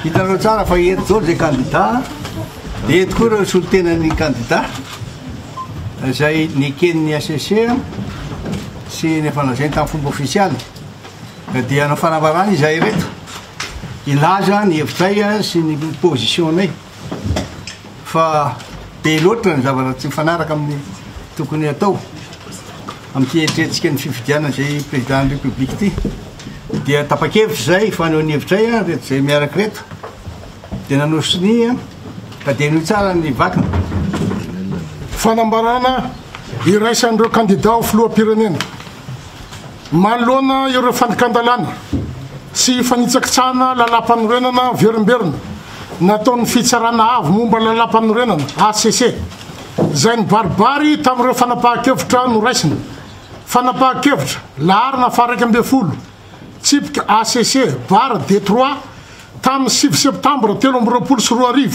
Hitanao tsara fa eto zao zay candidat dia eto koa reo solotenan'ny candidat izay nikenin'ny ACC sy nefanazainy tamin'ny fomba ofisialy dia hanao fanambarana izay reto ilaza ny hevitray sy ny positionay fa be loatra ny zavatra tsy mifanaraka amin'ny tokony atao amin'ity eritreretintsika ny fifidianana zay président de république ity dia tapa-kevitra zay faneho ny hevitray reto zay miaraka reto dia nanao sonia ka dia noho tsara ny vakina fanambarana iraisan'ireo candidat ho filoham-pirenena manoloana ireo fandikandalana sy fanitsakitsahana lalam-panorenana verimberina nataon'ny fitsarana avy momba lalam-panorenana ACC zay ny baribary tamin'ireo fanapahan-kevitra noraisina fanapahan-kevitra laharina faha 1 tsipika ACC bara D3 tamin'ny 7 septambra 2024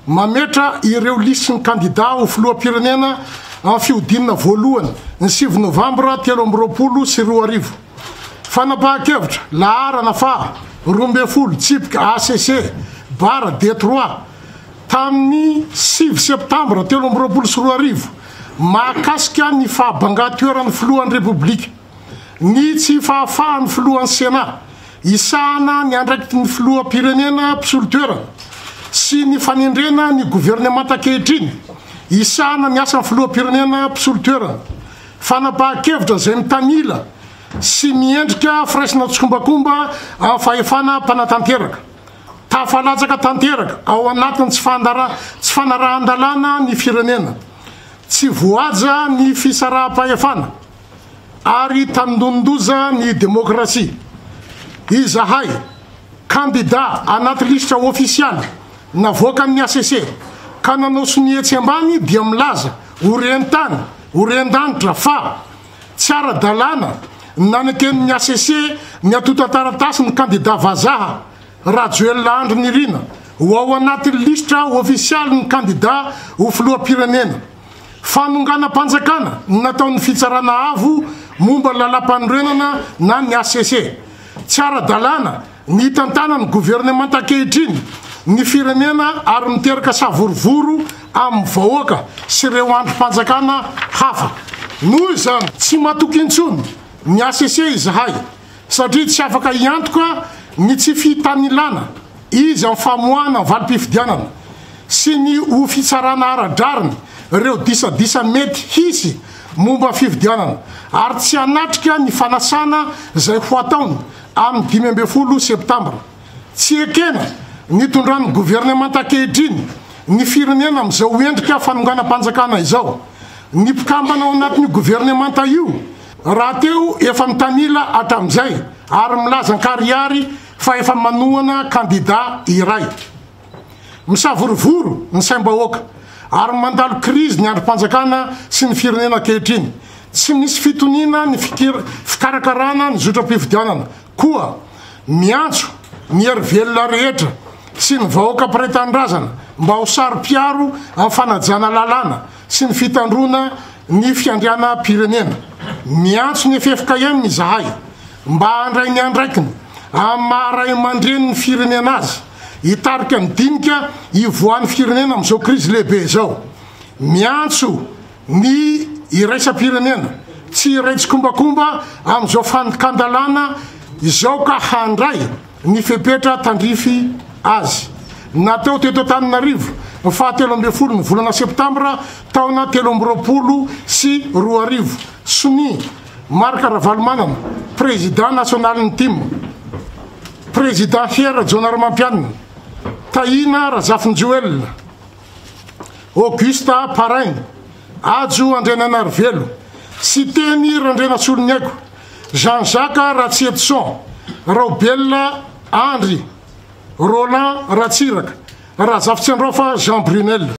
mametra ireo lisiny candidat ho filoham-pirenena amin'ny fiodinana voalohany ny 7 novambra 2024 fanapahan-kevitra laharana faha 12 tsipika ACC bara D3 tamin'ny 7 septambra 2024 mahakasika ny fahabanga-toeran'ny filohan'ny republika ny tsy fahafahan'ny filohan'ny sénat isahana ny andraikity ny filoham-pirenena mpisolo-toerana sy ny fanendrena ny gouvernement ankehitriny isahana ny asan'ny filoham-pirenena mpisolo-toerana fanapahan-kevitra zay mitanila sy miendrika firaisina tsokombakomba amin'ny fahefana mpanatanteraka tafalatsaka tanteraka ao anatin'ny tsy fanarahan-dalàna ny firenena tsy voaja ny fisaraha-pahefana ary tanindonondoza ny demokrasia izahay candidat anaty lisitra ofisialy navoaka amin'ny ACC ka nanao sonihetsy ambany dia milaza orentany orendanitra fa tsy ara-dalàna nanekenin'ny ACC ny atotataratasy ny candidat vazaha Rajoelina Andry Nirina ho ao anaty lisitra ofisialy ny candidat ho filoham-pirenena fanonganam-panjakana nataon'ny fitsarana avo momba lalam-panorenana na ny ACC tsy ara-dalàna ny tantanany gouvernement ankehitriny ny firenena ary miteraka savorovoro amin'ny vahoaka sy ireo androm-panjakana hafa noho izany tsy matoky intsony ny ACC izahay satria tsy afaka iantoka ny tsy fitanilana izy amin'ny famoahana ny valim-pifidianana sy ny ho fitsarana ara-drariny ireo disadisa mety hisy momba fifidianana ary tsy anatrika ny fanasana zay ho ataony amin'ny 15 septambra tsy ekena nitondrany gouvernement ankehitriny ny firenena amin'izao endrika fanonganam-panjakana izao ny mpikambana ao anatin'ny gouvernement io raha teo efa mitanila hatramin'izay ary milaza nkariary fa efa manohana candidat iray misavorovoro ny saim-bahoaka ary mandalo crise ny androm-panjakana sy ny firenena ankehitriny tsy misy fitonina ny fikarakarana ny zotra-pifidianana koa miantso ny hery-velona rehetra sy ny vahoaka mpiray-tanindrazana mba ho sary-piaro amin'ny fanajana lalàna sy ny fitandrona ny fiandriana pirenena miantso ny efefika ihany izahay mba handray ny andraikiny amin'ny maharay mandreny ny firenena azy hitarika ny dinika ivoan'ny firenena amin'izao crise lehibe zao miantso ny iraisam-pirenena tsy iraitsy-kombakomba amin'izao fandikandalana izao ka handray ny fepetra tandrify azy natao teto Antananarivo ny faha 13 ny volana septambra taona 2024 soni Marc Ravalomanana président national ny team président Hera Jonarmampianina Taina Razafin-Joel Augusta Parain Ajo Andrenanarivelo sy teny Randrena Soloniaiko Jean-Jacques Ratsietson Robella Andry Roland Ratsiraka Razafin-Tsenrofa Jean Brunel